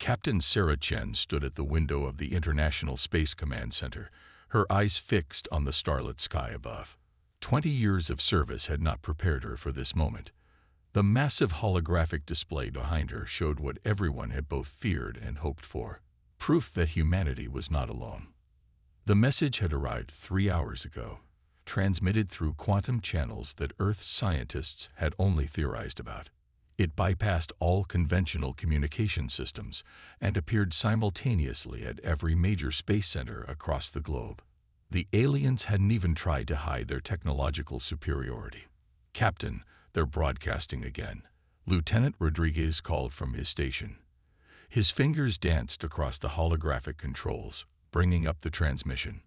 Captain Sarah Chen stood at the window of the International Space Command Center, her eyes fixed on the starlit sky above. 20 years of service had not prepared her for this moment. The massive holographic display behind her showed what everyone had both feared and hoped for, proof that humanity was not alone. The message had arrived 3 hours ago, transmitted through quantum channels that Earth's scientists had only theorized about. It bypassed all conventional communication systems and appeared simultaneously at every major space center across the globe. The aliens hadn't even tried to hide their technological superiority. "Captain, they're broadcasting again," Lieutenant Rodriguez called from his station. His fingers danced across the holographic controls, bringing up the transmission.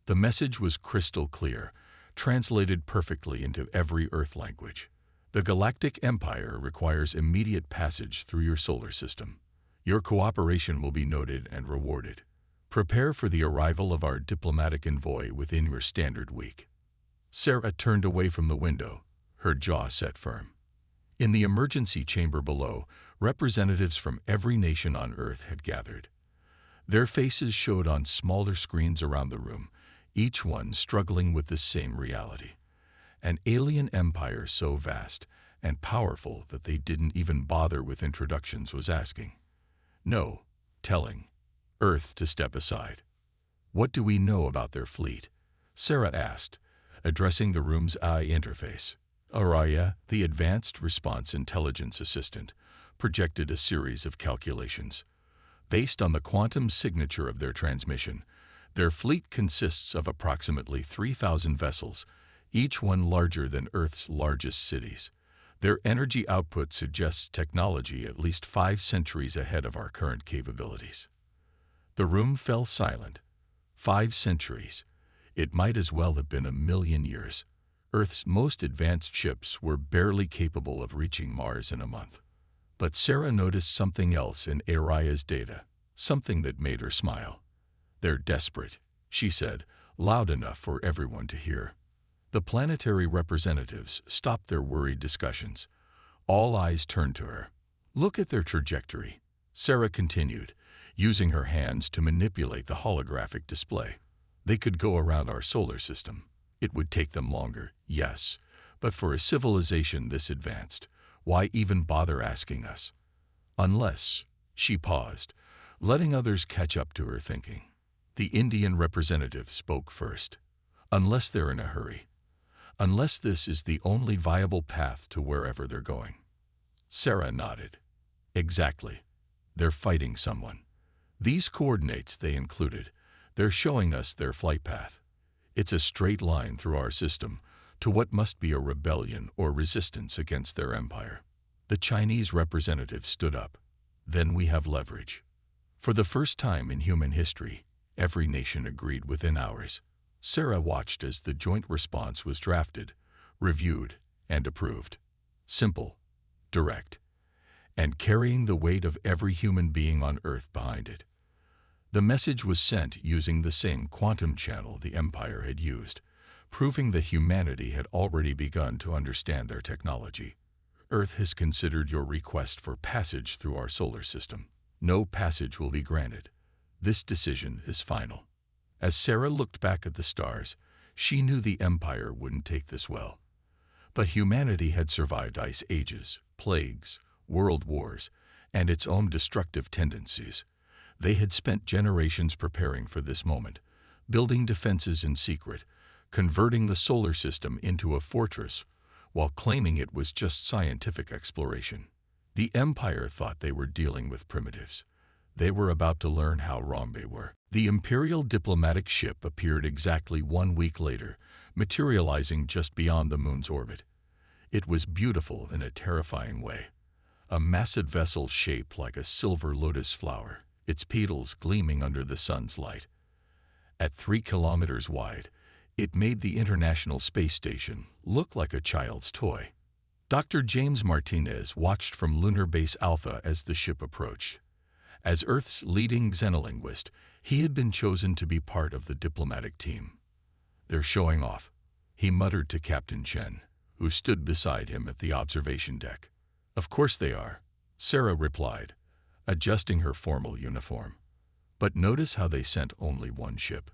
The message was crystal clear, translated perfectly into every Earth language. "The Galactic Empire requires immediate passage through your solar system. Your cooperation will be noted and rewarded. Prepare for the arrival of our diplomatic envoy within your standard week." Sarah turned away from the window, her jaw set firm. In the emergency chamber below, representatives from every nation on Earth had gathered. Their faces showed on smaller screens around the room, each one struggling with the same reality. An alien empire so vast and powerful that they didn't even bother with introductions was asking. No, telling Earth to step aside. "What do we know about their fleet?" Sarah asked, addressing the room's AI interface. Araya, the advanced response intelligence assistant, projected a series of calculations. Based on the quantum signature of their transmission, their fleet consists of approximately 3,000 vessels, each one larger than Earth's largest cities. Their energy output suggests technology at least 5 centuries ahead of our current capabilities. The room fell silent. 5 centuries. It might as well have been 1,000,000 years. Earth's most advanced ships were barely capable of reaching Mars in a month. But Sarah noticed something else in Araya's data, something that made her smile. "They're desperate," she said, loud enough for everyone to hear. The planetary representatives stopped their worried discussions. All eyes turned to her. "Look at their trajectory," Sarah continued, using her hands to manipulate the holographic display. "They could go around our solar system. It would take them longer, yes, but for a civilization this advanced, why even bother asking us? Unless," she paused, letting others catch up to her thinking. The Indian representative spoke first. "Unless they're in a hurry. Unless this is the only viable path to wherever they're going." Sarah nodded. "Exactly. They're fighting someone. These coordinates they included, they're showing us their flight path. It's a straight line through our system to what must be a rebellion or resistance against their empire." The Chinese representative stood up. "Then we have leverage." For the first time in human history, every nation agreed within hours. Sarah watched as the joint response was drafted, reviewed, and approved. Simple, direct, and carrying the weight of every human being on Earth behind it. The message was sent using the same quantum channel the Empire had used, proving that humanity had already begun to understand their technology. "Earth has considered your request for passage through our solar system. No passage will be granted. This decision is final." As Sarah looked back at the stars, she knew the Empire wouldn't take this well. But humanity had survived ice ages, plagues, world wars, and its own destructive tendencies. They had spent generations preparing for this moment, building defenses in secret, converting the solar system into a fortress, while claiming it was just scientific exploration. The Empire thought they were dealing with primitives. They were about to learn how wrong they were. The Imperial diplomatic ship appeared exactly 1 week later, materializing just beyond the moon's orbit. It was beautiful in a terrifying way. A massive vessel shaped like a silver lotus flower, its petals gleaming under the sun's light. At 3 kilometers wide, it made the International Space Station look like a child's toy. Dr. James Martinez watched from Lunar Base Alpha as the ship approached. As Earth's leading xenolinguist, he had been chosen to be part of the diplomatic team. "They're showing off," he muttered to Captain Chen, who stood beside him at the observation deck. "Of course they are," Sarah replied, adjusting her formal uniform. But notice how they sent only one ship.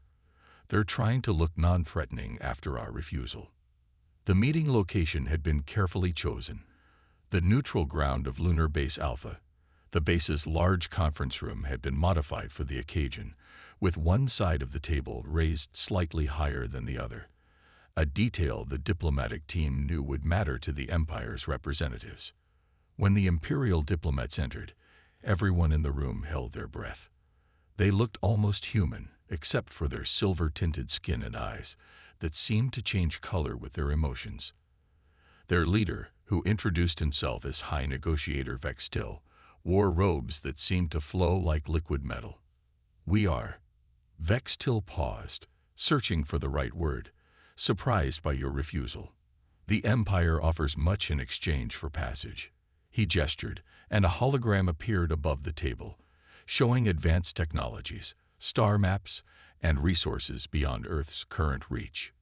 They're trying to look non-threatening after our refusal. The meeting location had been carefully chosen. The neutral ground of Lunar Base Alpha. The base's large conference room had been modified for the occasion, with one side of the table raised slightly higher than the other, a detail the diplomatic team knew would matter to the Empire's representatives. When the Imperial diplomats entered, everyone in the room held their breath. They looked almost human, except for their silver-tinted skin and eyes that seemed to change color with their emotions. Their leader, who introduced himself as High Negotiator Vextil, wore robes that seemed to flow like liquid metal. "We are." Vextil paused, searching for the right word, surprised by your refusal. "The Empire offers much in exchange for passage." He gestured, and a hologram appeared above the table, showing advanced technologies, star maps, and resources beyond Earth's current reach.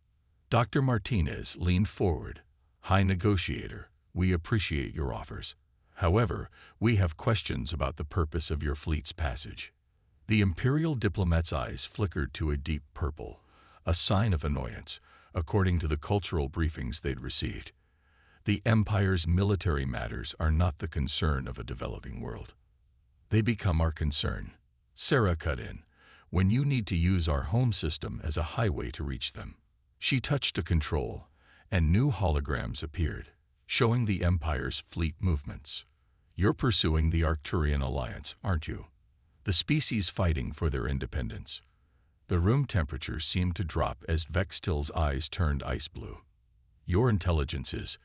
Dr. Martinez leaned forward. "High Negotiator, we appreciate your offers. However, we have questions about the purpose of your fleet's passage." The Imperial diplomat's eyes flickered to a deep purple, a sign of annoyance, according to the cultural briefings they'd received. The Empire's military matters are not the concern of a developing world. They become our concern. Sarah cut in. "When you need to use our home system as a highway to reach them." She touched a control, and new holograms appeared, showing the Empire's fleet movements. "You're pursuing the Arcturian Alliance, aren't you? The species fighting for their independence." The room temperature seemed to drop as Vextil's eyes turned ice blue. "Your intelligence is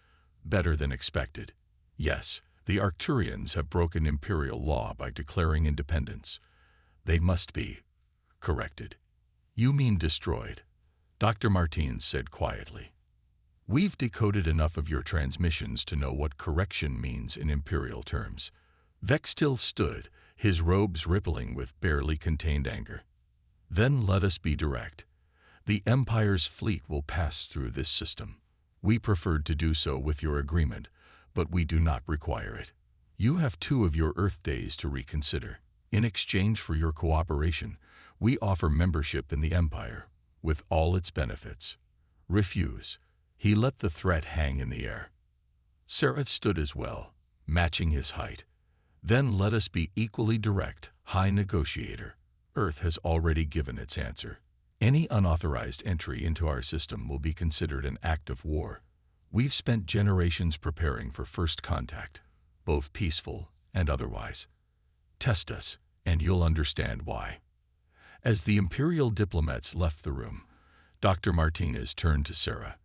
better than expected. Yes, the Arcturians have broken Imperial law by declaring independence. They must be corrected." "You mean destroyed," Dr. Martins said quietly. "We've decoded enough of your transmissions to know what correction means in Imperial terms." Vextil stood, his robes rippling with barely contained anger. "Then let us be direct. The Empire's fleet will pass through this system. We preferred to do so with your agreement, but we do not require it. You have 2 of your Earth days to reconsider. In exchange for your cooperation, we offer membership in the Empire, with all its benefits. Refuse." He let the threat hang in the air. Sarah stood as well, matching his height. "Then let us be equally direct, High Negotiator. Earth has already given its answer. Any unauthorized entry into our system will be considered an act of war. We've spent generations preparing for first contact, both peaceful and otherwise. Test us, and you'll understand why." As the Imperial diplomats left the room, Dr. Martinez turned to Sarah.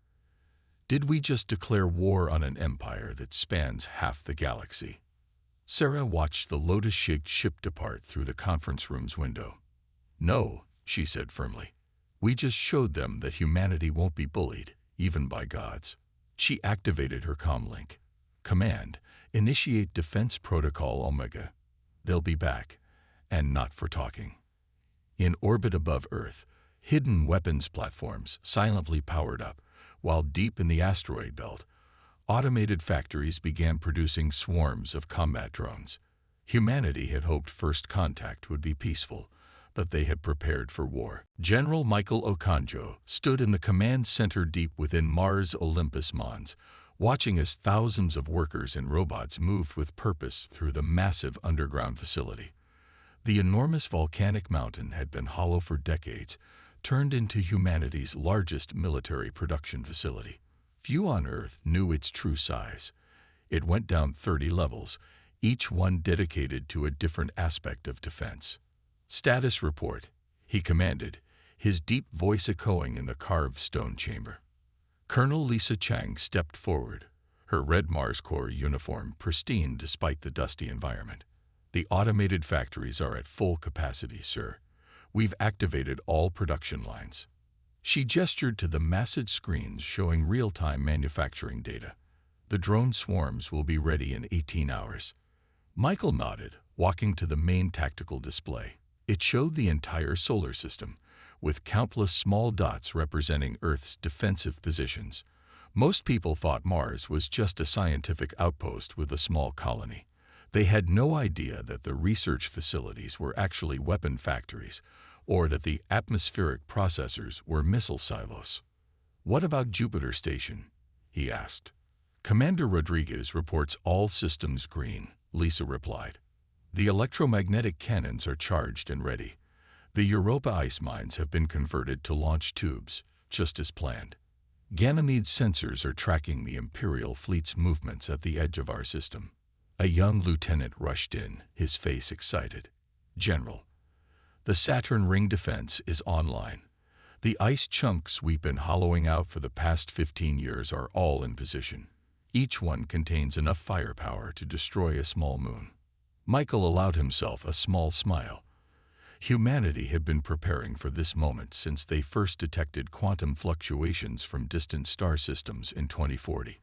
"Did we just declare war on an empire that spans half the galaxy?" Sarah watched the lotus-shaped ship depart through the conference room's window. "No," she said firmly. "We just showed them that humanity won't be bullied, even by gods." She activated her comlink. "Command, initiate Defense Protocol Omega. They'll be back, and not for talking." In orbit above Earth, hidden weapons platforms silently powered up, while deep in the asteroid belt, automated factories began producing swarms of combat drones. Humanity had hoped first contact would be peaceful, but they had prepared for war. General Michael Okonjo stood in the command center deep within Mars Olympus Mons, watching as thousands of workers and robots moved with purpose through the massive underground facility. The enormous volcanic mountain had been hollow for decades, turned into humanity's largest military production facility. Few on Earth knew its true size. It went down 30 levels, each one dedicated to a different aspect of defense. "Status report," he commanded, his deep voice echoing in the carved stone chamber. Colonel Lisa Chang stepped forward, her red Mars Corps uniform pristine despite the dusty environment. "The automated factories are at full capacity, sir. We've activated all production lines." She gestured to the massive screens showing real-time manufacturing data. "The drone swarms will be ready in 18 hours. Michael nodded, walking to the main tactical display. It showed the entire solar system, with countless small dots representing Earth's defensive positions. Most people thought Mars was just a scientific outpost with a small colony. They had no idea that the research facilities were actually weapon factories, or that the atmospheric processors were missile silos. "What about Jupiter Station?" he asked. "Commander Rodriguez reports all systems green," Lisa replied. "The electromagnetic cannons are charged and ready. The Europa ice mines have been converted to launch tubes, just as planned. Ganymede's sensors are tracking the Imperial fleet's movements at the edge of our system." A young lieutenant rushed in, his face excited. "General, the Saturn ring defense is online. The ice chunks we've been hollowing out for the past 15 years are all in position. Each one contains enough firepower to destroy a small moon." Michael allowed himself a small smile. Humanity had been preparing for this moment since they first detected quantum fluctuations from distant star systems in 2040.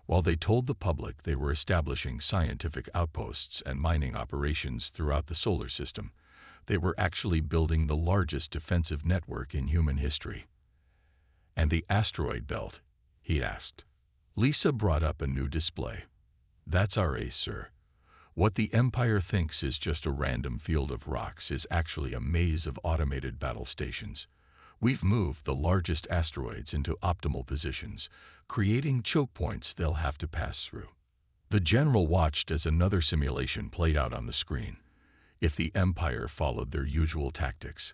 While they told the public they were establishing scientific outposts and mining operations throughout the solar system, they were actually building the largest defensive network in human history. "And the asteroid belt?" he asked. Lisa brought up a new display. "That's our ace, sir. What the Empire thinks is just a random field of rocks is actually a maze of automated battle stations. We've moved the largest asteroids into optimal positions, creating choke points they'll have to pass through." The general watched as another simulation played out on the screen. If the Empire followed their usual tactics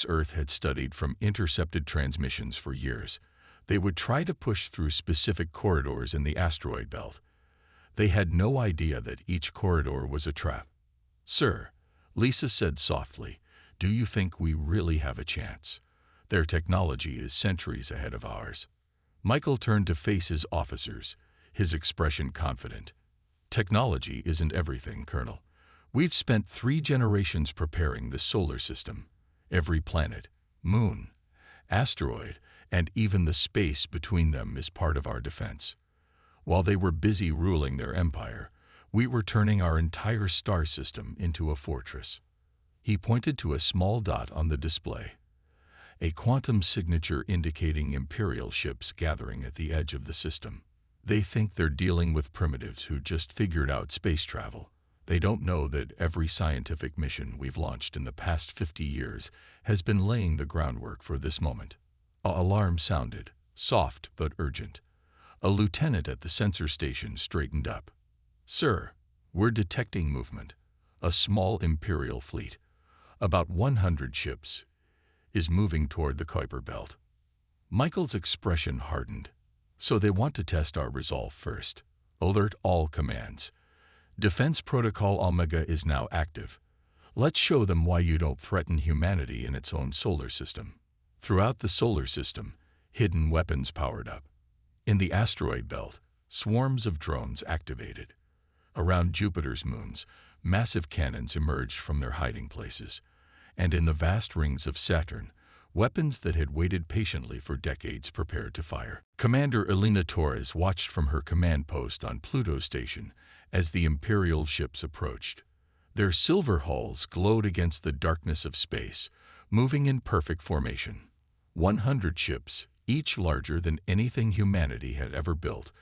Earth had studied from intercepted transmissions for years, they would try to push through specific corridors in the asteroid belt. They had no idea that each corridor was a trap. "Sir," Lisa said softly, "do you think we really have a chance? Their technology is centuries ahead of ours." Michael turned to face his officers, his expression confident. "Technology isn't everything, Colonel. We've spent 3 generations preparing the solar system. Every planet, moon, asteroid, and even the space between them is part of our defense. While they were busy ruling their empire, we were turning our entire star system into a fortress." He pointed to a small dot on the display, a quantum signature indicating Imperial ships gathering at the edge of the system. "They think they're dealing with primitives who just figured out space travel. They don't know that every scientific mission we've launched in the past 50 years has been laying the groundwork for this moment." A alarm sounded, soft but urgent. A lieutenant at the sensor station straightened up. "Sir, we're detecting movement. A small Imperial fleet, about 100 ships, is moving toward the Kuiper Belt." Michael's expression hardened. "So they want to test our resolve first. Alert all commands. Defense Protocol Omega is now active. Let's show them why you don't threaten humanity in its own solar system." Throughout the solar system, hidden weapons powered up. In the asteroid belt, swarms of drones activated. Around Jupiter's moons, massive cannons emerged from their hiding places. And in the vast rings of Saturn, weapons that had waited patiently for decades prepared to fire. Commander Elena Torres watched from her command post on Pluto Station as the Imperial ships approached. Their silver hulls glowed against the darkness of space, moving in perfect formation. 100 ships, each larger than anything humanity had ever built,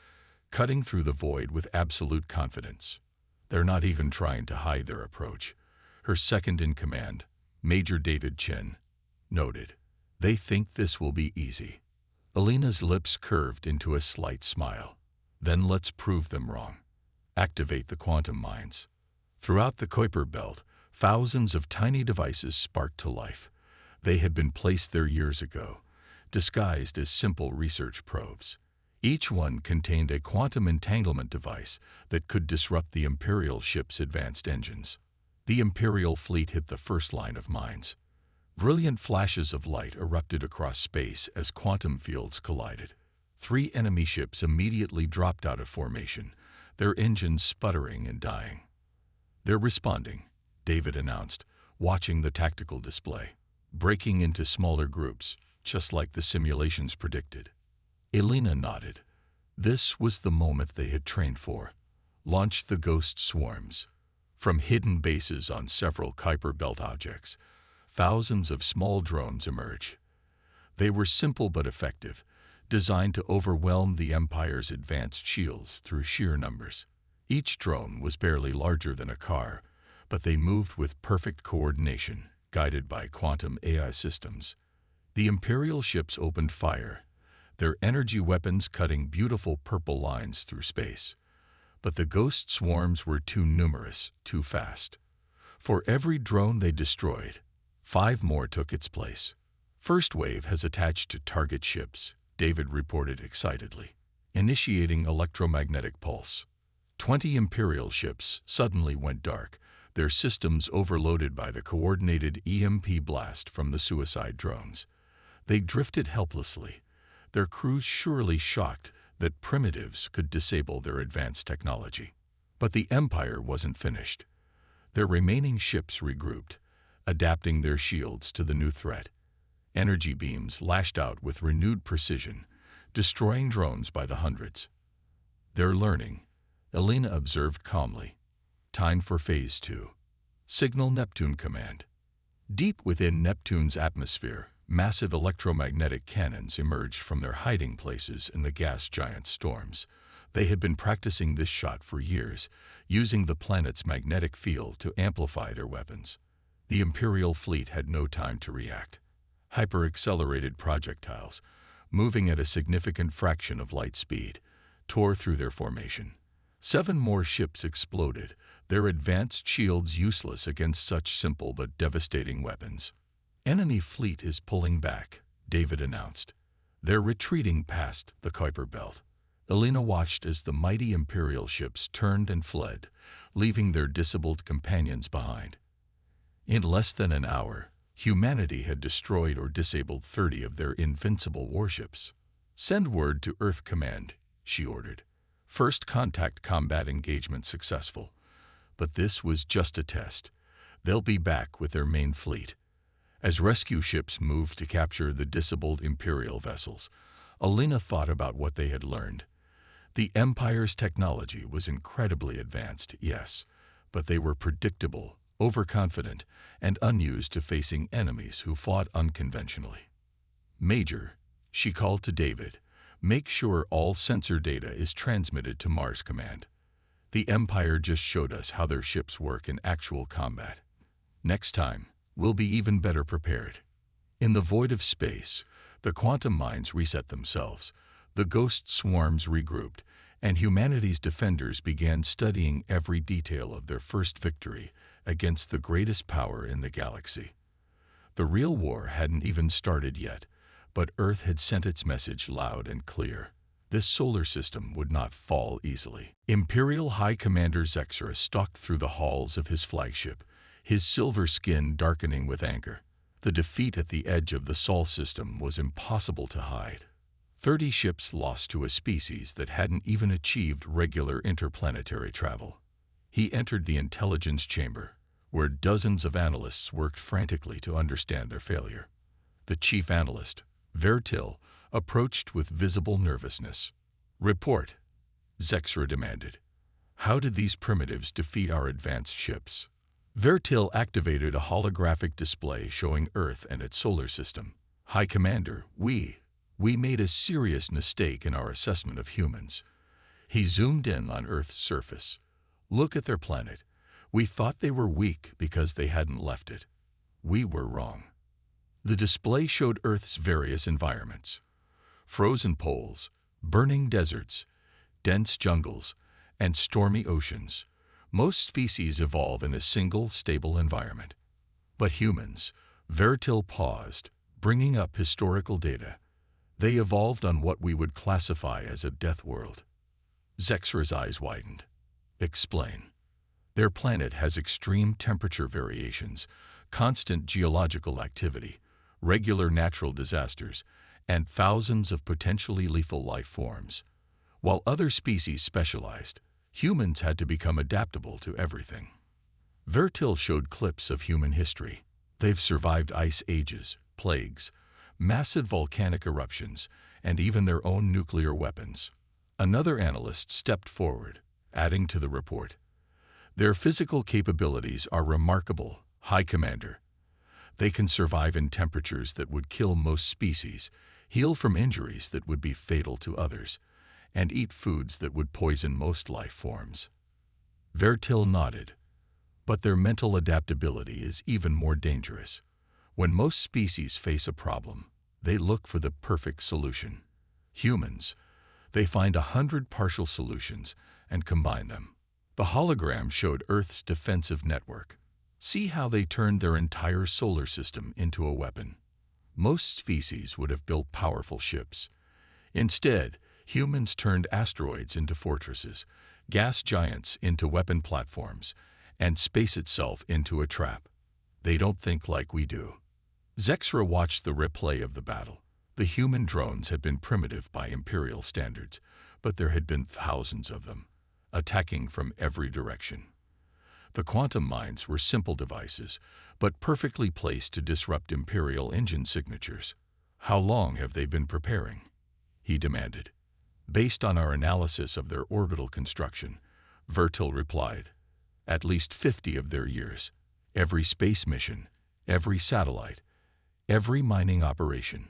cutting through the void with absolute confidence. "They're not even trying to hide their approach," her second-in-command, Major David Chin, noted. "They think this will be easy." Elena's lips curved into a slight smile. "Then let's prove them wrong. Activate the quantum mines." Throughout the Kuiper Belt, thousands of tiny devices sparked to life. They had been placed there years ago, disguised as simple research probes. Each one contained a quantum entanglement device that could disrupt the Imperial ship's advanced engines. The Imperial fleet hit the first line of mines. Brilliant flashes of light erupted across space as quantum fields collided. 3 enemy ships immediately dropped out of formation, their engines sputtering and dying. "They're responding," David announced, watching the tactical display. "Breaking into smaller groups, just like the simulations predicted." Elena nodded. This was the moment they had trained for. Launch the ghost swarms. From hidden bases on several Kuiper Belt objects, thousands of small drones emerge. They were simple but effective, designed to overwhelm the Empire's advanced shields through sheer numbers. Each drone was barely larger than a car, but they moved with perfect coordination, guided by quantum AI systems. The Imperial ships opened fire, their energy weapons cutting beautiful purple lines through space. But the ghost swarms were too numerous, too fast. For every drone they destroyed, 5 more took its place. First wave has attached to target ships, David reported excitedly. Initiating electromagnetic pulse. 20 Imperial ships suddenly went dark, their systems overloaded by the coordinated EMP blast from the suicide drones. They drifted helplessly, their crews surely shocked that primitives could disable their advanced technology. But the Empire wasn't finished. Their remaining ships regrouped, adapting their shields to the new threat. Energy beams lashed out with renewed precision, destroying drones by the hundreds. They're learning, Elena observed calmly. Time for Phase 2. Signal Neptune Command. Deep within Neptune's atmosphere, massive electromagnetic cannons emerged from their hiding places in the gas giant's storms. They had been practicing this shot for years, using the planet's magnetic field to amplify their weapons. The Imperial fleet had no time to react. Hyper-accelerated projectiles, moving at a significant fraction of light speed, tore through their formation. 7 more ships exploded, their advanced shields useless against such simple but devastating weapons. Enemy fleet is pulling back, David announced. They're retreating past the Kuiper Belt. Elena watched as the mighty Imperial ships turned and fled, leaving their disabled companions behind. In less than an hour, humanity had destroyed or disabled 30 of their invincible warships. Send word to Earth Command, she ordered. First contact combat engagement successful. But this was just a test. They'll be back with their main fleet. As rescue ships moved to capture the disabled Imperial vessels, Elena thought about what they had learned. The Empire's technology was incredibly advanced, yes, but they were predictable, overconfident, and unused to facing enemies who fought unconventionally. Major, she called to David, make sure all sensor data is transmitted to Mars Command. The Empire just showed us how their ships work in actual combat. Next time, we'll be even better prepared. In the void of space, the quantum mines reset themselves, the ghost swarms regrouped, and humanity's defenders began studying every detail of their first victory against the greatest power in the galaxy. The real war hadn't even started yet, but Earth had sent its message loud and clear. This solar system would not fall easily. Imperial High Commander Zexra stalked through the halls of his flagship, his silver skin darkening with anger. The defeat at the edge of the Sol system was impossible to hide. 30 ships lost to a species that hadn't even achieved regular interplanetary travel. He entered the intelligence chamber, where dozens of analysts worked frantically to understand their failure. The chief analyst, Vertil, approached with visible nervousness. Report, Zexra demanded. How did these primitives defeat our advanced ships? Vertil activated a holographic display showing Earth and its solar system. High Commander, we made a serious mistake in our assessment of humans. He zoomed in on Earth's surface. Look at their planet. We thought they were weak because they hadn't left it. We were wrong. The display showed Earth's various environments. Frozen poles, burning deserts, dense jungles, and stormy oceans. Most species evolve in a single, stable environment. But humans, Vertil paused, bringing up historical data. They evolved on what we would classify as a death world. Zexra's eyes widened. Explain. Their planet has extreme temperature variations, constant geological activity, regular natural disasters, and thousands of potentially lethal life forms. While other species specialized, humans had to become adaptable to everything. Vertil showed clips of human history. They've survived ice ages, plagues, massive volcanic eruptions, and even their own nuclear weapons. Another analyst stepped forward, adding to the report. Their physical capabilities are remarkable, High Commander. They can survive in temperatures that would kill most species, heal from injuries that would be fatal to others, and eat foods that would poison most life forms. Vertil nodded. But their mental adaptability is even more dangerous. When most species face a problem, they look for the perfect solution. Humans, they find 100 partial solutions and combine them. The hologram showed Earth's defensive network. See how they turned their entire solar system into a weapon. Most species would have built powerful ships. Instead, humans turned asteroids into fortresses, gas giants into weapon platforms, and space itself into a trap. They don't think like we do. Zexra watched the replay of the battle. The human drones had been primitive by Imperial standards, but there had been thousands of them, attacking from every direction. The quantum mines were simple devices, but perfectly placed to disrupt Imperial engine signatures. How long have they been preparing? He demanded. Based on our analysis of their orbital construction, Vertil replied, at least 50 of their years. Every space mission, every satellite, every mining operation.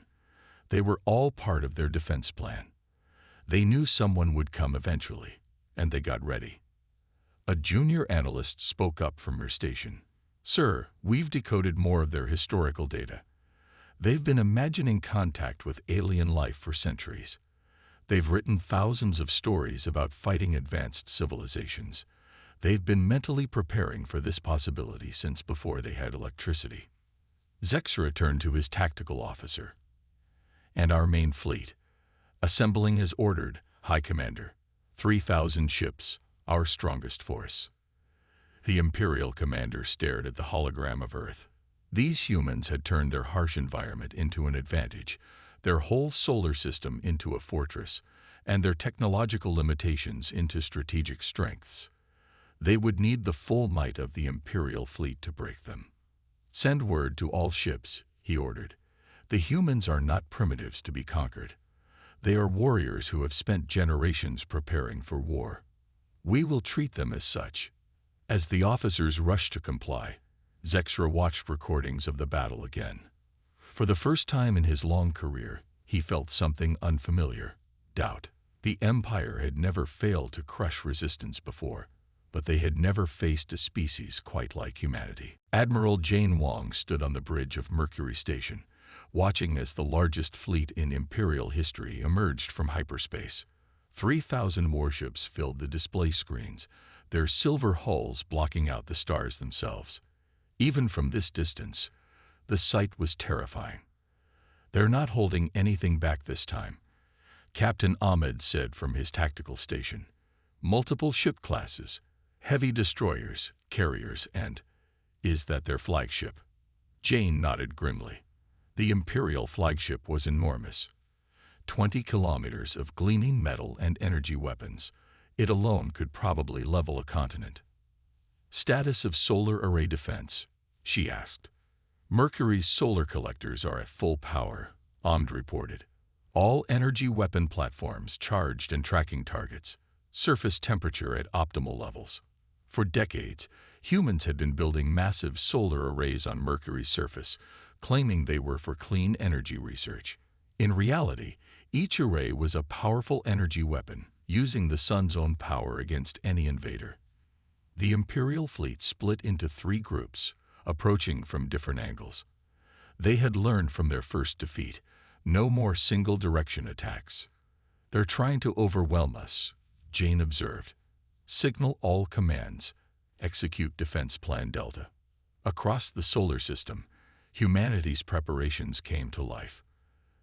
They were all part of their defense plan. They knew someone would come eventually, and they got ready. A junior analyst spoke up from her station. Sir, we've decoded more of their historical data. They've been imagining contact with alien life for centuries. They've written thousands of stories about fighting advanced civilizations. They've been mentally preparing for this possibility since before they had electricity. Zexra turned to his tactical officer. And our main fleet, assembling as ordered, High Commander. 3,000 ships, our strongest force. The Imperial commander stared at the hologram of Earth. These humans had turned their harsh environment into an advantage, their whole solar system into a fortress, and their technological limitations into strategic strengths. They would need the full might of the Imperial fleet to break them. Send word to all ships, he ordered. The humans are not primitives to be conquered. They are warriors who have spent generations preparing for war. We will treat them as such. As the officers rushed to comply, Zexra watched recordings of the battle again. For the first time in his long career, he felt something unfamiliar, doubt. The Empire had never failed to crush resistance before, but they had never faced a species quite like humanity. Admiral Jane Wong stood on the bridge of Mercury Station, watching as the largest fleet in Imperial history emerged from hyperspace. 3,000 warships filled the display screens, their silver hulls blocking out the stars themselves. Even from this distance, the sight was terrifying. They're not holding anything back this time, Captain Ahmed said from his tactical station. Multiple ship classes, heavy destroyers, carriers, and is that their flagship? Jane nodded grimly. The Imperial flagship was enormous. 20 kilometers of gleaming metal and energy weapons. It alone could probably level a continent. Status of solar array defense, she asked. Mercury's solar collectors are at full power, Ahmed reported. All energy weapon platforms charged and tracking targets. Surface temperature at optimal levels. For decades, humans had been building massive solar arrays on Mercury's surface, claiming they were for clean energy research. In reality, each array was a powerful energy weapon, using the sun's own power against any invader. The Imperial fleet split into 3 groups, approaching from different angles. They had learned from their first defeat, no more single-direction attacks. They're trying to overwhelm us, Jane observed. Signal all commands. Execute Defense Plan Delta. Across the solar system, humanity's preparations came to life.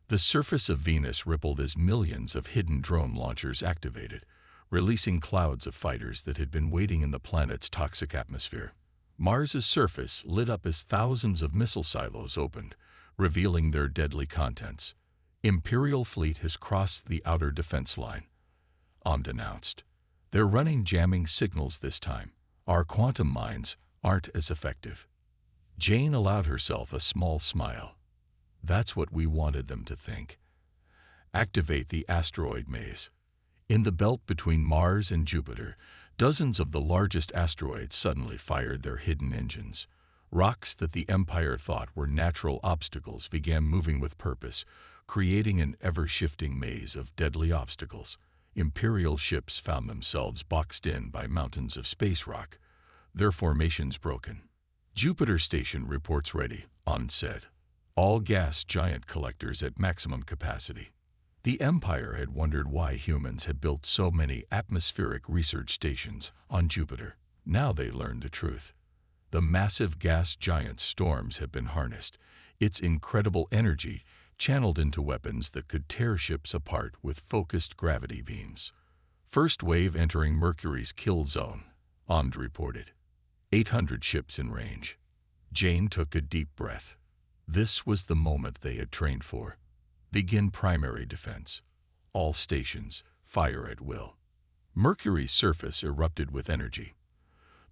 The surface of Venus rippled as millions of hidden drone launchers activated, releasing clouds of fighters that had been waiting in the planet's toxic atmosphere. Mars's surface lit up as thousands of missile silos opened, revealing their deadly contents. Imperial fleet has crossed the outer defense line, Ahmed announced. They're running jamming signals this time. Our quantum mines aren't as effective. Jane allowed herself a small smile. That's what we wanted them to think. Activate the asteroid maze. In the belt between Mars and Jupiter, dozens of the largest asteroids suddenly fired their hidden engines. Rocks that the Empire thought were natural obstacles began moving with purpose, creating an ever-shifting maze of deadly obstacles. Imperial ships found themselves boxed in by mountains of space rock, their formations broken. Jupiter Station reports ready, On said. All gas giant collectors at maximum capacity. The Empire had wondered why humans had built so many atmospheric research stations on Jupiter. Now they learned the truth. The massive gas giant storms had been harnessed, its incredible energy channeled into weapons that could tear ships apart with focused gravity beams. First wave entering Mercury's kill zone, OMD reported. 800 ships in range. Jane took a deep breath. This was the moment they had trained for. Begin primary defense. All stations, fire at will. Mercury's surface erupted with energy.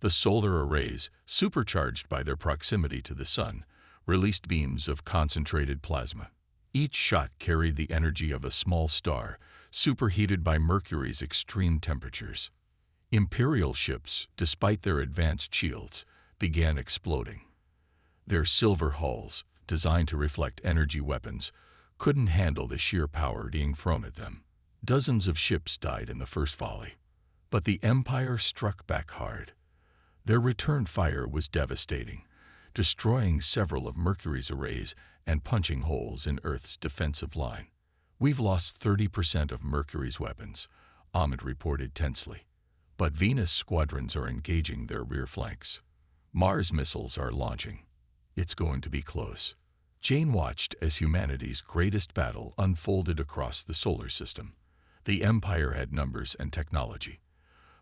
The solar arrays, supercharged by their proximity to the sun, released beams of concentrated plasma. Each shot carried the energy of a small star, superheated by Mercury's extreme temperatures. Imperial ships, despite their advanced shields, began exploding. Their silver hulls, designed to reflect energy weapons, couldn't handle the sheer power being thrown at them. Dozens of ships died in the first volley, but the Empire struck back hard. Their return fire was devastating, destroying several of Mercury's arrays and punching holes in Earth's defensive line. We've lost 30% of Mercury's weapons, Ahmed reported tensely. But Venus squadrons are engaging their rear flanks. Mars missiles are launching. It's going to be close. Jane watched as humanity's greatest battle unfolded across the solar system. The Empire had numbers and technology,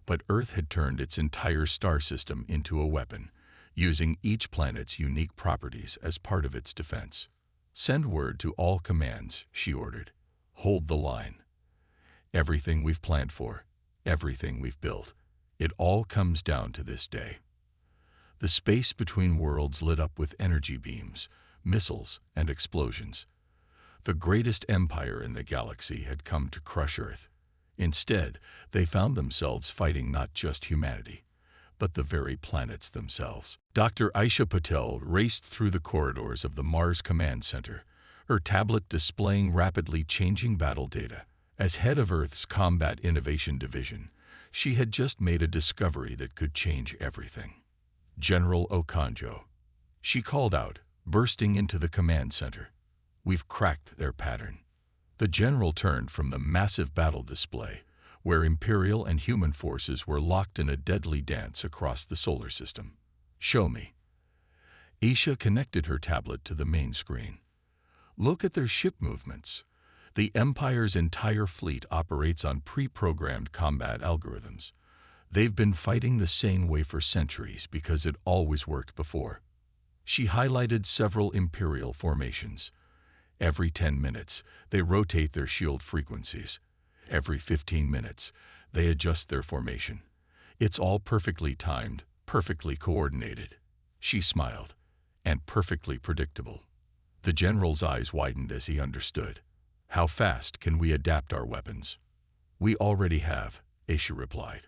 but Earth had turned its entire star system into a weapon, using each planet's unique properties as part of its defense. Send word to all commands, she ordered. Hold the line. Everything we've planned for, everything we've built, it all comes down to this day. The space between worlds lit up with energy beams, missiles, and explosions. The greatest empire in the galaxy had come to crush Earth. Instead, they found themselves fighting not just humanity, but the very planets themselves. Dr. Aisha Patel raced through the corridors of the Mars Command Center, her tablet displaying rapidly changing battle data. As head of Earth's Combat Innovation Division, she had just made a discovery that could change everything. General Okonjo. She called out, bursting into the command center. We've cracked their pattern. The general turned from the massive battle display, where Imperial and human forces were locked in a deadly dance across the solar system. Show me. Aisha connected her tablet to the main screen. Look at their ship movements. The Empire's entire fleet operates on pre-programmed combat algorithms. They've been fighting the same way for centuries because it always worked before. She highlighted several Imperial formations. Every 10 minutes, they rotate their shield frequencies. Every 15 minutes, they adjust their formation. It's all perfectly timed, perfectly coordinated. She smiled. And perfectly predictable. The general's eyes widened as he understood. How fast can we adapt our weapons? We already have, Aisha replied.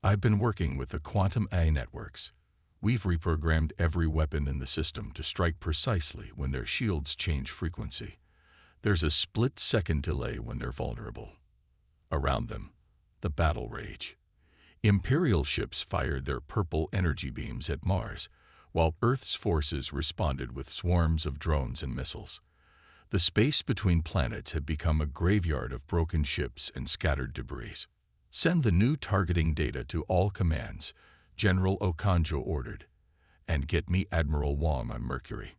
I've been working with the quantum AI networks. We've reprogrammed every weapon in the system to strike precisely when their shields change frequency. There's a split-second delay when they're vulnerable. Around them, the battle rage. Imperial ships fired their purple energy beams at Mars, while Earth's forces responded with swarms of drones and missiles. The space between planets had become a graveyard of broken ships and scattered debris. Send the new targeting data to all commands, General Okonjo ordered, and get me Admiral Wong on Mercury.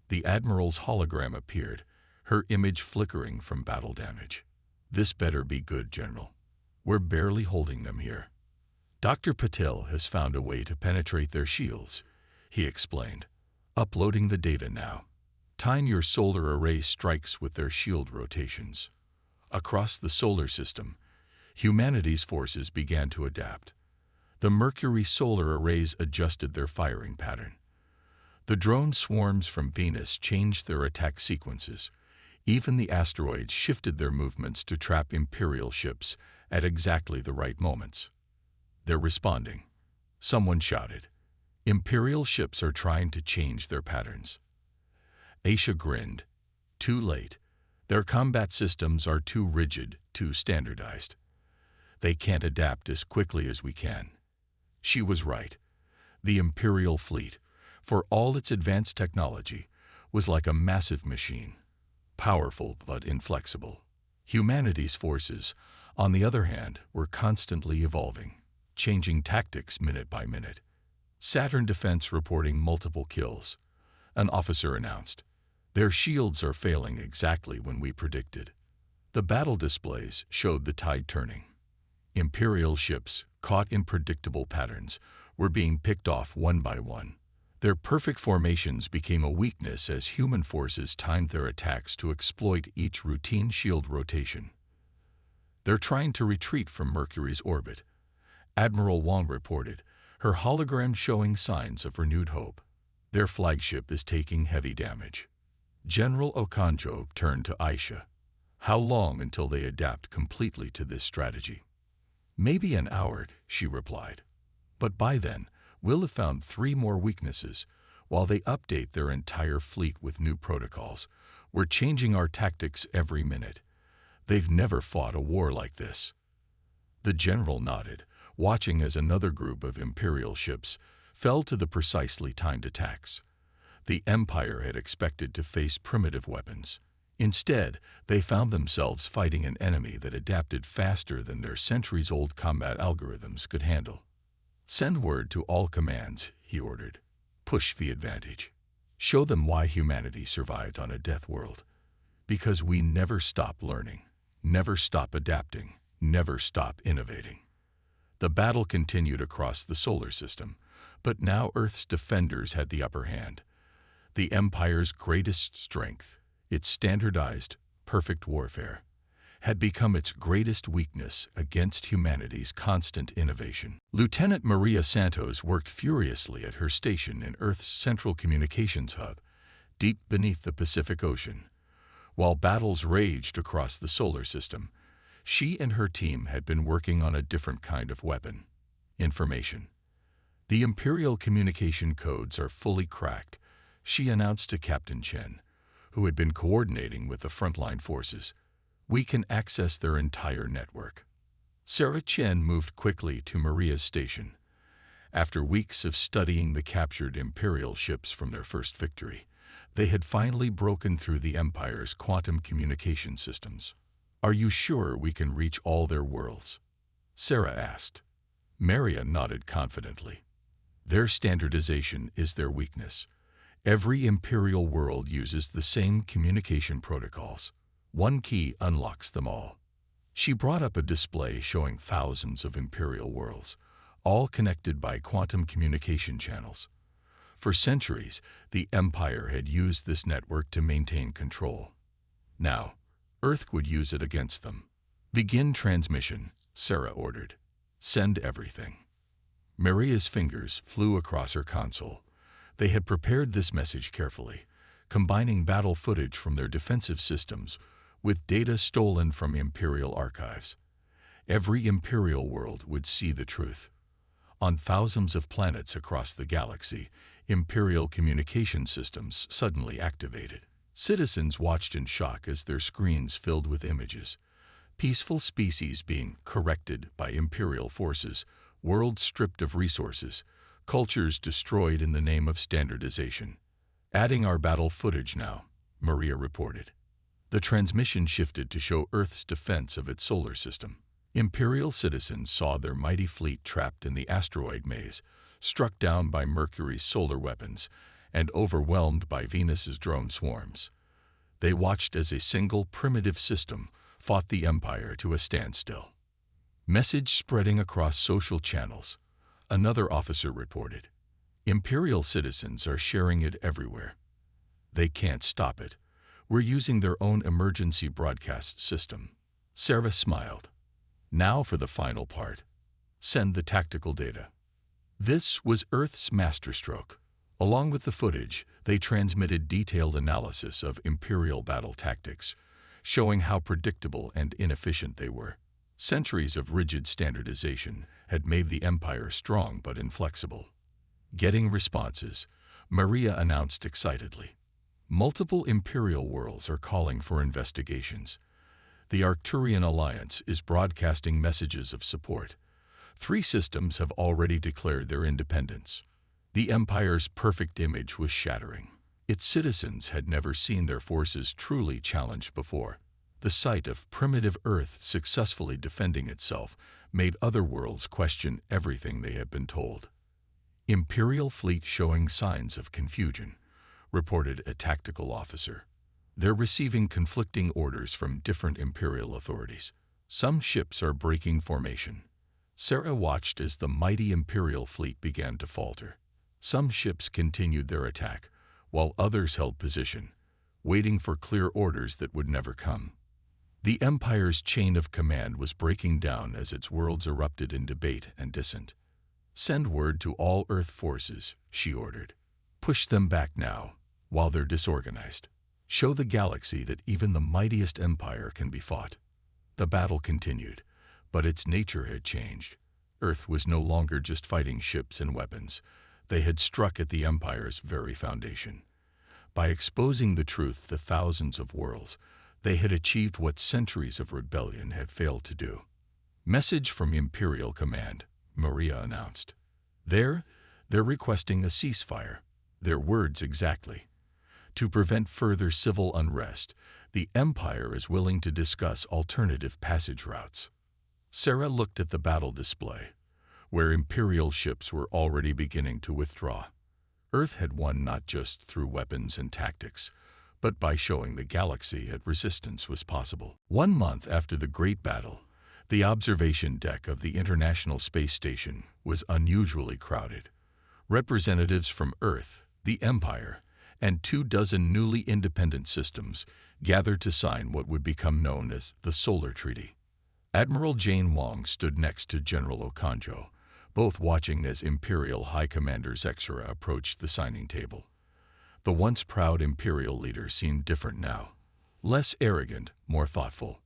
The Admiral's hologram appeared, her image flickering from battle damage. This better be good, General. We're barely holding them here. Dr. Patel has found a way to penetrate their shields, he explained. Uploading the data now. Time your solar array strikes with their shield rotations. Across the solar system, humanity's forces began to adapt. The Mercury solar arrays adjusted their firing pattern. The drone swarms from Venus changed their attack sequences. Even the asteroids shifted their movements to trap Imperial ships at exactly the right moments. They're responding. Someone shouted. Imperial ships are trying to change their patterns. Aisha grinned. Too late. Their combat systems are too rigid, too standardized. They can't adapt as quickly as we can. She was right. The Imperial fleet, for all its advanced technology, was like a massive machine, powerful but inflexible. Humanity's forces, on the other hand, were constantly evolving, changing tactics minute by minute. Saturn Defense reporting multiple kills. An officer announced, "Their shields are failing exactly when we predicted." The battle displays showed the tide turning. Imperial ships, caught in predictable patterns, were being picked off one by one. Their perfect formations became a weakness as human forces timed their attacks to exploit each routine shield rotation. "They're trying to retreat from Mercury's orbit," Admiral Wong reported, her hologram showing signs of renewed hope. "Their flagship is taking heavy damage." General Okonjo turned to Aisha. "How long until they adapt completely to this strategy?" "Maybe an hour," she replied. "But by then, we'll have found 3 more weaknesses. While they update their entire fleet with new protocols, we're changing our tactics every minute. They've never fought a war like this." The general nodded, watching as another group of Imperial ships fell to the precisely timed attacks. The Empire had expected to face primitive weapons. Instead, they found themselves fighting an enemy that adapted faster than their centuries-old combat algorithms could handle. "Send word to all commands," he ordered. "Push the advantage. Show them why humanity survived on a death world. Because we never stop learning, never stop adapting, never stop innovating." The battle continued across the solar system, but now Earth's defenders had the upper hand. The Empire's greatest strength, its standardized, perfect warfare, had become its greatest weakness against humanity's constant innovation. Lieutenant Maria Santos worked furiously at her station in Earth's central communications hub, deep beneath the Pacific Ocean. While battles raged across the solar system, she and her team had been working on a different kind of weapon: information. "The Imperial communication codes are fully cracked," she announced to Captain Chen, who had been coordinating with the frontline forces. "We can access their entire network." Sarah Chen moved quickly to Maria's station. After weeks of studying the captured Imperial ships from their first victory, they had finally broken through the Empire's quantum communication systems. "Are you sure we can reach all their worlds?" Sarah asked. Maria nodded confidently. "Their standardization is their weakness. Every Imperial world uses the same communication protocols. One key unlocks them all." She brought up a display showing thousands of Imperial worlds, all connected by quantum communication channels. For centuries, the Empire had used this network to maintain control. Now, Earth would use it against them. "Begin transmission," Sarah ordered. "Send everything." Maria's fingers flew across her console. They had prepared this message carefully, combining battle footage from their defensive systems with data stolen from Imperial archives. Every Imperial world would see the truth. On thousands of planets across the galaxy, Imperial communication systems suddenly activated. Citizens watched in shock as their screens filled with images. Peaceful species being corrected by Imperial forces, worlds stripped of resources, cultures destroyed in the name of standardization. "Adding our battle footage now," Maria reported. The transmission shifted to show Earth's defense of its solar system. Imperial citizens saw their mighty fleet trapped in the asteroid maze, struck down by Mercury's solar weapons, and overwhelmed by Venus's drone swarms. They watched as a single primitive system fought the Empire to a standstill. Message spreading across social channels, another officer reported. "Imperial citizens are sharing it everywhere." "They can't stop it. We're using their own emergency broadcast system." Sarah smiled. "Now for the final part. Send the tactical data." This was Earth's masterstroke. Along with the footage, they transmitted detailed analysis of Imperial battle tactics, showing how predictable and inefficient they were. Centuries of rigid standardization had made the Empire strong but inflexible. Getting responses, Maria announced excitedly. "Multiple Imperial worlds are calling for investigations. The Arcturian Alliance is broadcasting messages of support. 3 systems have already declared their independence. The Empire's perfect image was shattering. Its citizens had never seen their forces truly challenged before. The sight of primitive Earth successfully defending itself made other worlds question everything they had been told. Imperial fleet showing signs of confusion, reported a tactical officer. They're receiving conflicting orders from different Imperial authorities. Some ships are breaking formation. Sarah watched as the mighty Imperial fleet began to falter. Some ships continued their attack, while others held position, waiting for clear orders that would never come. The Empire's chain of command was breaking down as its worlds erupted in debate and dissent. "Send word to all Earth forces," she ordered. "Push them back now, while they're disorganized. Show the galaxy that even the mightiest empire can be fought." The battle continued, but its nature had changed. Earth was no longer just fighting ships and weapons. They had struck at the Empire's very foundation. By exposing the truth to thousands of worlds, they had achieved what centuries of rebellion had failed to do. "Message from Imperial Command," Maria announced. They're requesting a ceasefire. Their words exactly. To prevent further civil unrest, the Empire is willing to discuss alternative passage routes. Sarah looked at the battle display, where Imperial ships were already beginning to withdraw. Earth had won not just through weapons and tactics, but by showing the galaxy that resistance was possible. 1 month after the Great Battle, the observation deck of the International Space Station was unusually crowded. Representatives from Earth, the Empire, and 24 newly independent systems gathered to sign what would become known as the Solar Treaty. Admiral Jane Wong stood next to General Okonjo, both watching as Imperial High Commander Zexra approached the signing table. The once proud Imperial leader seemed different now, less arrogant, more thoughtful.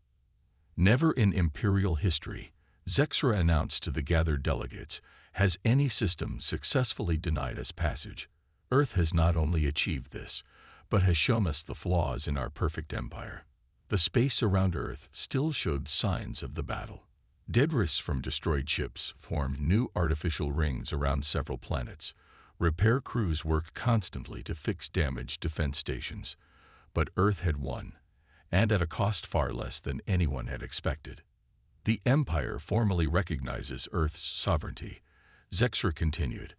Never in Imperial history, Zexra announced to the gathered delegates, has any system successfully denied us passage. Earth has not only achieved this, but has shown us the flaws in our perfect empire. The space around Earth still showed signs of the battle. Debris from destroyed ships formed new artificial rings around several planets. Repair crews worked constantly to fix damaged defense stations. But Earth had won, and at a cost far less than anyone had expected. The Empire formally recognizes Earth's sovereignty, Zexra continued,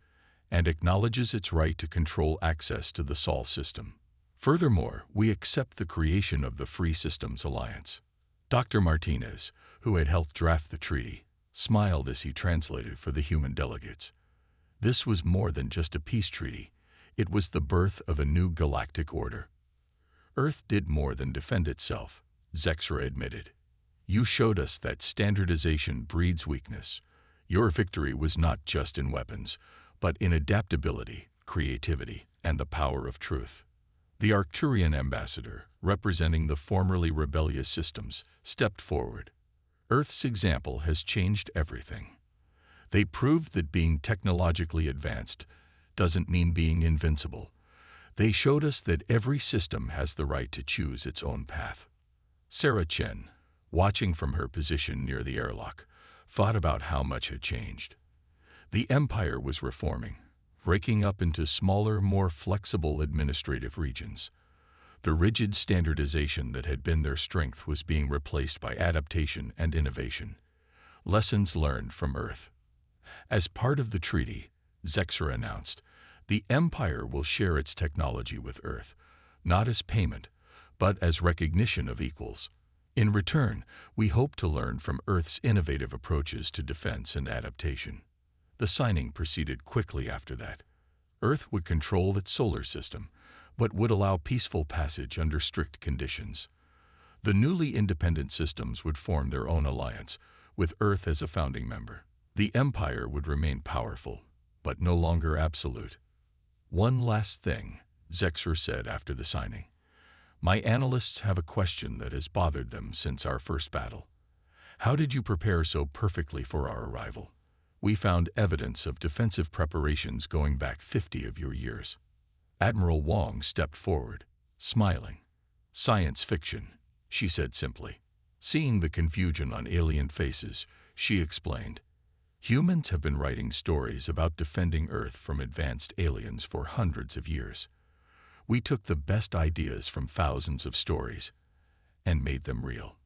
and acknowledges its right to control access to the Sol system. Furthermore, we accept the creation of the Free Systems Alliance. Dr. Martinez, who had helped draft the treaty, smiled as he translated for the human delegates. This was more than just a peace treaty. It was the birth of a new galactic order. Earth did more than defend itself, Zexra admitted. You showed us that standardization breeds weakness. Your victory was not just in weapons, but in adaptability, creativity, and the power of truth. The Arcturian ambassador, representing the formerly rebellious systems, stepped forward. Earth's example has changed everything. They proved that being technologically advanced doesn't mean being invincible. They showed us that every system has the right to choose its own path. Sarah Chen, watching from her position near the airlock, thought about how much had changed. The Empire was reforming, breaking up into smaller, more flexible administrative regions. The rigid standardization that had been their strength was being replaced by adaptation and innovation. Lessons learned from Earth. As part of the treaty, Zexra announced, the Empire will share its technology with Earth, not as payment, but as recognition of equals. In return, we hope to learn from Earth's innovative approaches to defense and adaptation. The signing proceeded quickly after that. Earth would control its solar system, but would allow peaceful passage under strict conditions. The newly independent systems would form their own alliance, with Earth as a founding member. The Empire would remain powerful, but no longer absolute. One last thing, Zexra said after the signing. My analysts have a question that has bothered them since our first battle. How did you prepare so perfectly for our arrival? We found evidence of defensive preparations going back 50 of your years. Admiral Wong stepped forward, smiling. Science fiction, she said simply. Seeing the confusion on alien faces, she explained, "Humans have been writing stories about defending Earth from advanced aliens for hundreds of years. We took the best ideas from thousands of stories and made them real.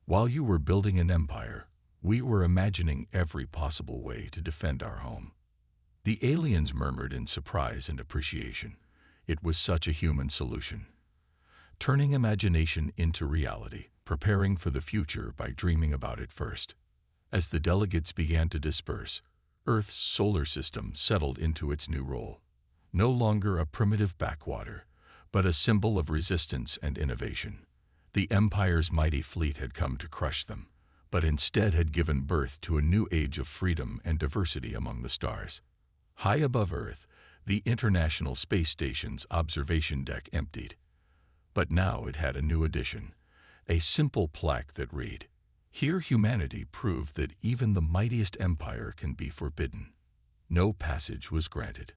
While you were building an empire, we were imagining every possible way to defend our home." The aliens murmured in surprise and appreciation. It was such a human solution. Turning imagination into reality, preparing for the future by dreaming about it first. As the delegates began to disperse, Earth's solar system settled into its new role. No longer a primitive backwater, but a symbol of resistance and innovation. The Empire's mighty fleet had come to crush them, but instead had given birth to a new age of freedom and diversity among the stars. High above Earth, the International Space Station's observation deck emptied. But now it had a new addition, a simple plaque that read, "Here humanity proved that even the mightiest empire can be forbidden." No passage was granted.